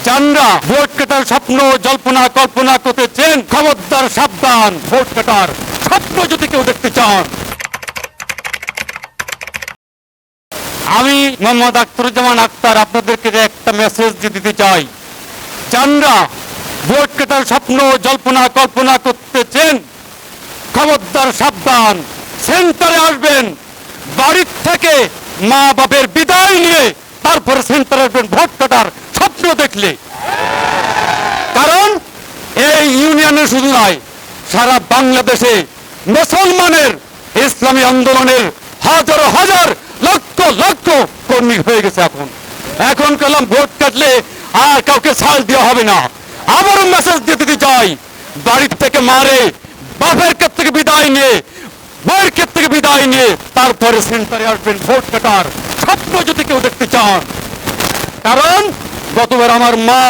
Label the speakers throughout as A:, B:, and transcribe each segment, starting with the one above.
A: Chandra vote কাটার স্বপ্ন জল্পনা কল্পনা করতেছেন, খবরদার সাবধান। ভোট কাটার স্বপ্ন যদি কেউ দেখতে চান, আমি মোহাম্মদ আখতারুজ্জামান আখতার আপনাদেরকে একটা মেসেজ দিতে চাই। চান্দ্রা ভোট কাটার স্বপ্ন জল্পনা কল্পনা করতেছেন, খবরদার সাবধান। সেন্টারে আসবেন, বাড়ির থেকে মা বাপের বিদায় নিয়ে তারপরে সেন্টারে আসবেন ভোট কাটার স্বপ্ন দেখলে। কারণ এই ইউনিয়নের শুধু নয়, সারা বাংলাদেশে মুসলমানের ইসলামী আন্দোলনের হাজার হাজার লক্ষ লক্ষ কর্মী হয়ে গেছে। এখন কালাম ভোট কাটলে আর কাউকে ছাড় দেওয়া হবে না। আবারও মেসেজ দিতে চাই, বাড়ির থেকে মারে বাপের ক্ষেত থেকে বিদায় নিয়ে, বইয়ের ক্ষেত থেকে বিদায় নিয়ে তারপরে সেন্টারে আসবেন ভোট কাটার স্বপ্ন যদি কেউ দেখতে চান। কারণ গতবার আমার মা,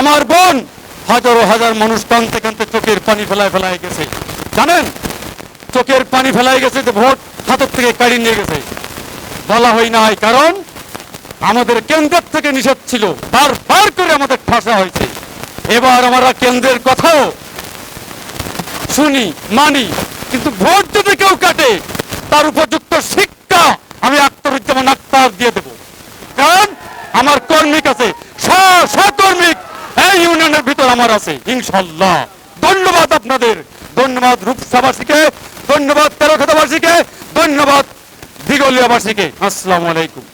A: আমার বোন, হাজারো হাজার মানুষ কাঁদতে কাঁদতে চোখের পানি ফেলায় গেছে। জানেন, চোখের পানি ফেলায় গেছে যে ভোট হাতের থেকে কাড়ি নিয়ে গেছে। বলা হয় নাই, কারণ আমাদের কেন্দ্রের থেকে নিষেধ ছিল, বারবার করে আমাদের ঠাসা হয়েছে। এবার আমরা কেন্দ্রের কথাও শুনি, মানি, কিন্তু ভোট যদি কেউ কাটে তার উপযুক্ত শিক্ষা আমি আখতারুজ্জামান আখতার দিয়ে দেব। কারণ আমার কর্মিক আছে, সহকর্মিক এই ইউনিয়নের ভিতর আমার আছে ইনশাল্লাহ। ধন্যবাদ আপনাদের, ধন্যবাদ রূপসাবাসীকে, ধন্যবাদ তেরোখাতাবাসীকে, ধন্যবাদ দিগলিয়াবাসীকে। আসসালামু আলাইকুম।